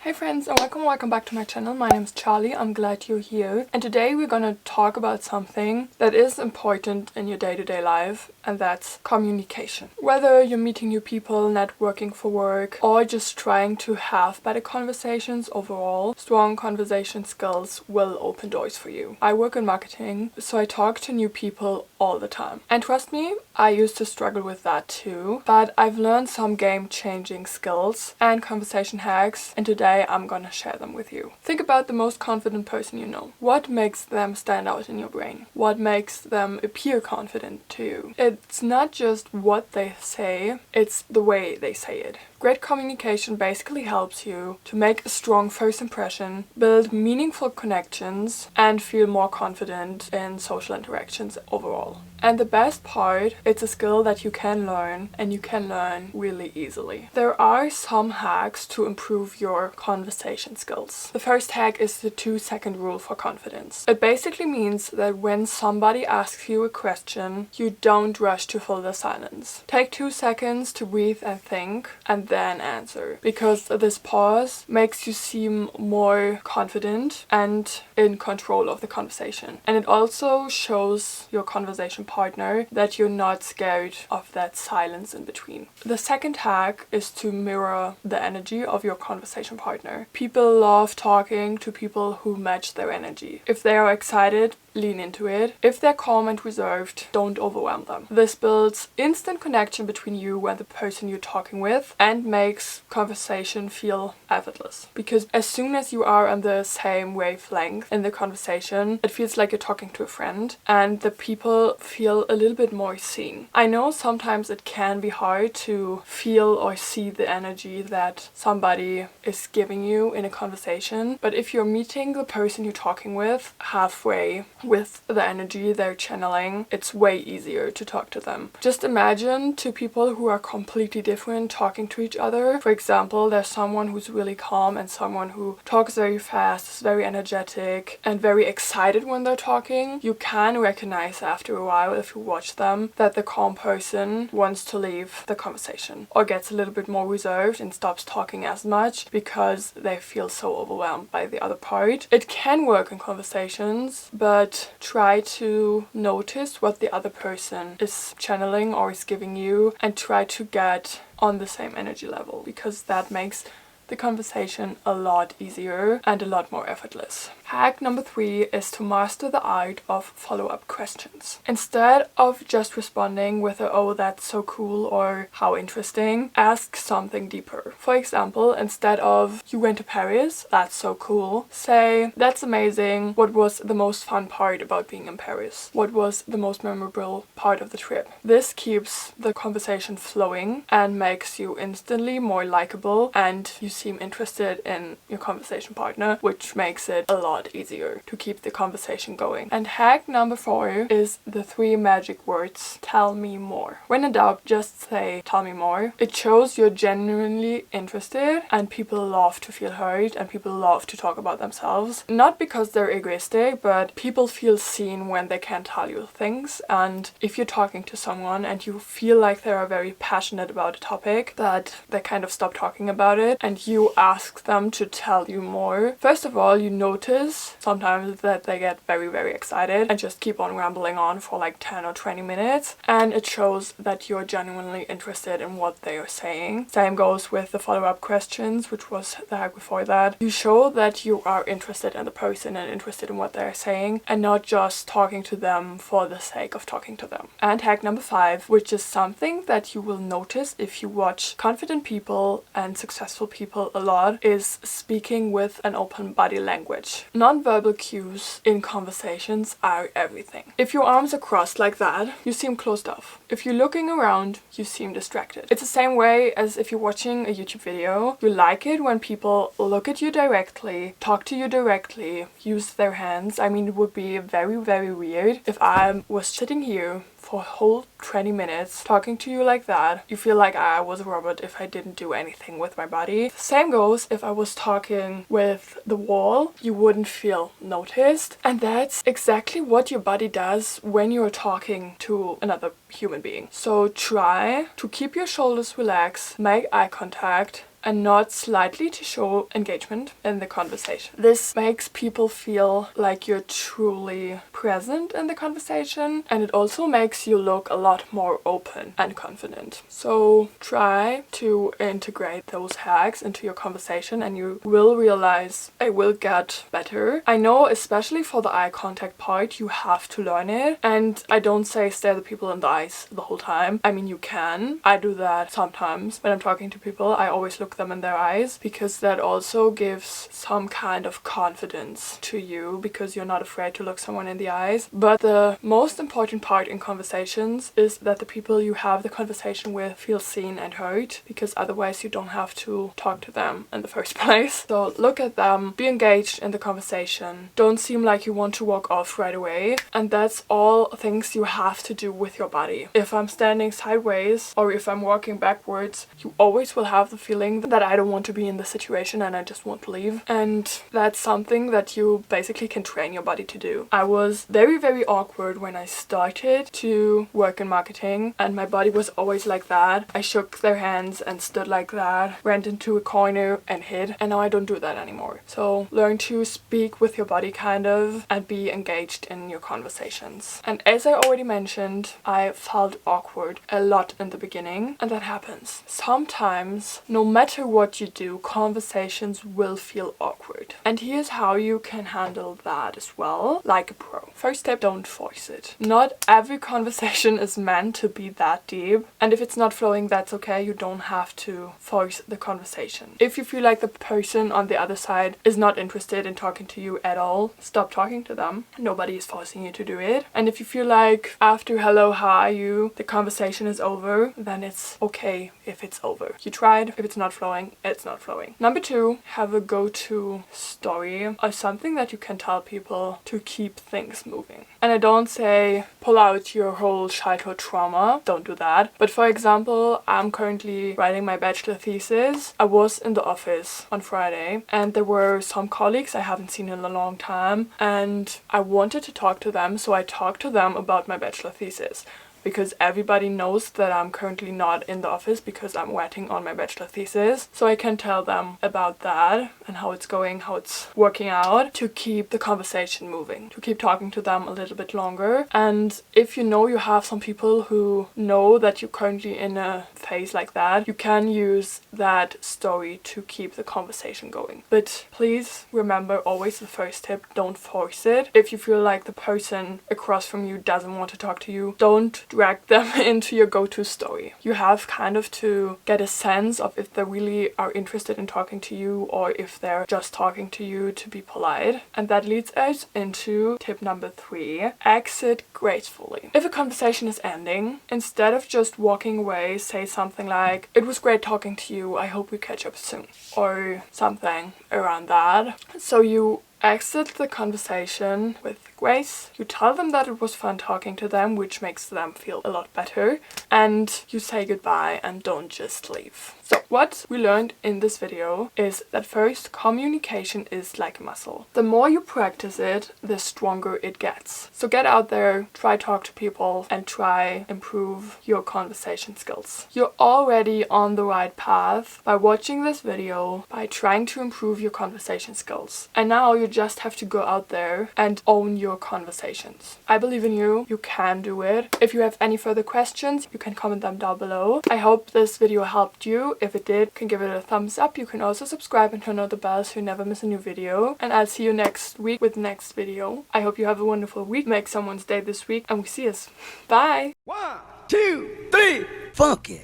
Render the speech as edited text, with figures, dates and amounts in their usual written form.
Hey friends and welcome back to my channel. My name is Charlie. I'm glad you're here. And today we're gonna talk about something that is important in your day-to-day life, and that's communication. Whether you're meeting new people, networking for work, or just trying to have better conversations overall, strong conversation skills will open doors for you. I work in marketing, so I talk to new people all the time. And trust me, I used to struggle with that too, but I've learned some game-changing skills and conversation hacks, and today I'm gonna share them with you. Think about the most confident person you know. What makes them stand out in your brain? What makes them appear confident to you? It's not just what they say, it's the way they say it. Great communication basically helps you to make a strong first impression, build meaningful connections, and feel more confident in social interactions overall. And the best part, it's a skill that you can learn, and you can learn really easily. There are some hacks to improve your conversation skills. The first hack is the 2-second rule for confidence. It basically means that when somebody asks you a question, you don't rush to fill the silence. Take 2 seconds to breathe and think, and then answer. Because this pause makes you seem more confident and in control of the conversation. And it also shows your conversation partner that you're not scared of that silence in between. The second hack is to mirror the energy of your conversation partner. People love talking to people who match their energy. If they are excited, lean into it. If they're calm and reserved, don't overwhelm them. This builds instant connection between you and the person you're talking with and makes conversation feel effortless. Because as soon as you are on the same wavelength in the conversation, it feels like you're talking to a friend and the people feel a little bit more seen. I know sometimes it can be hard to feel or see the energy that somebody is giving you in a conversation, but if you're meeting the person you're talking with halfway with the energy they're channeling, it's way easier to talk to them. Just imagine two people who are completely different talking to each other. For example, there's someone who's really calm and someone who talks very fast, is very energetic and very excited when they're talking. You can recognize after a while, if you watch them, that the calm person wants to leave the conversation or gets a little bit more reserved and stops talking as much because they feel so overwhelmed by the other part. It can work in conversations, but try to notice what the other person is channeling or is giving you and try to get on the same energy level, because that makes the conversation a lot easier and a lot more effortless. Hack number 3 is to master the art of follow-up questions. Instead of just responding with a "oh, that's so cool" or "how interesting," ask something deeper. For example, instead of "you went to Paris, that's so cool," say "that's amazing. What was the most fun part about being in Paris? What was the most memorable part of the trip?" This keeps the conversation flowing and makes you instantly more likable, and you seem interested in your conversation partner, which makes it a lot easier to keep the conversation going. And hack number 4 is the 3 magic words: tell me more. When in doubt, just say "tell me more." It shows you're genuinely interested, and people love to feel heard and people love to talk about themselves. Not because they're egoistic, but people feel seen when they can tell you things. And if you're talking to someone and you feel like they are very passionate about a topic, that they kind of stop talking about it and you ask them to tell you more, first of all, you notice sometimes that they get very excited and just keep on rambling on for like 10 or 20 minutes, and it shows that you're genuinely interested in what they are saying. Same goes with the follow-up questions, which was the hack before that. You show that you are interested in the person and interested in what they're saying and not just talking to them for the sake of talking to them. And hack number 5, which is something that you will notice if you watch confident people and successful people a lot, is speaking with an open body language. Non-verbal cues in conversations are everything. If your arms are crossed like that, you seem closed off. If you're looking around, you seem distracted. It's the same way as if you're watching a YouTube video. You like it when people look at you directly, talk to you directly, use their hands. I mean, it would be very weird if I was sitting here for a whole 20 minutes talking to you like that. You feel like I was a robot if I didn't do anything with my body. Same goes if I was talking with the wall. You wouldn't feel noticed. And that's exactly what your body does when you're talking to another human being. So try to keep your shoulders relaxed, make eye contact, and nod slightly to show engagement in the conversation. This makes people feel like you're truly present in the conversation, and it also makes you look a lot more open and confident. So try to integrate those hacks into your conversation and you will realize it will get better. I know, especially for the eye contact part, you have to learn it, and I don't say stare the people in the eyes the whole time. I mean, you can. I do that sometimes when I'm talking to people. I always look them in their eyes because that also gives some kind of confidence to you because you're not afraid to look someone in the eyes. But the most important part in conversations is that the people you have the conversation with feel seen and heard, because otherwise you don't have to talk to them in the first place. So look at them, be engaged in the conversation, don't seem like you want to walk off right away, and that's all things you have to do with your body. If I'm standing sideways or if I'm walking backwards, you always will have the feeling that I don't want to be in the situation and I just want to leave, and that's something that you basically can train your body to do. I was very awkward when I started to work in marketing, and my body was always like that. I shook their hands and stood like that, went into a corner and hid, and now I don't do that anymore. So learn to speak with your body kind of and be engaged in your conversations. And as I already mentioned, I felt awkward a lot in the beginning, and that happens. Sometimes, no matter what you do, conversations will feel awkward. And here's how you can handle that as well, like a pro. First step, don't force it. Not every conversation is meant to be that deep, and if it's not flowing, that's okay. You don't have to force the conversation. If you feel like the person on the other side is not interested in talking to you at all, stop talking to them. Nobody is forcing you to do it. And if you feel like after hello, how are you, the conversation is over, then it's okay if it's over. You tried. If it's not flowing, it's not flowing. Number 2, have a go-to story or something that you can tell people to keep things moving. And I don't say pull out your whole childhood trauma. Don't do that. But for example, I'm currently writing my bachelor thesis. I was in the office on Friday and there were some colleagues I haven't seen in a long time, and I wanted to talk to them, so I talked to them about my bachelor thesis. Because everybody knows that I'm currently not in the office because I'm working on my bachelor thesis. So I can tell them about that and how it's going, how it's working out, to keep the conversation moving, to keep talking to them a little bit longer. And if you know you have some people who know that you're currently in a phase like that, you can use that story to keep the conversation going. But please remember, always the first tip, don't force it. If you feel like the person across from you doesn't want to talk to you, don't drag them into your go-to story. You have kind of to get a sense of if they really are interested in talking to you or if they're just talking to you to be polite. And that leads us into tip number 3, exit gracefully. If a conversation is ending, instead of just walking away, say something like, it was great talking to you, I hope we catch up soon, or something around that. So you exit the conversation with grace. You tell them that it was fun talking to them, which makes them feel a lot better, and you say goodbye and don't just leave. So what we learned in this video is that first, communication is like a muscle. The more you practice it, the stronger it gets. So get out there, try talk to people, and try improve your conversation skills. You're already on the right path by watching this video, by trying to improve your conversation skills. And now you just have to go out there and own your conversations. I believe in you. You can do it. If you have any further questions, you can comment them down below. I hope this video helped you. If it did, you can give it a thumbs up. You can also subscribe and turn on the bell so you never miss a new video. And I'll see you next week with the next video. I hope you have a wonderful week. Make someone's day this week, and we see us. Bye! 1, 2, 3, funky!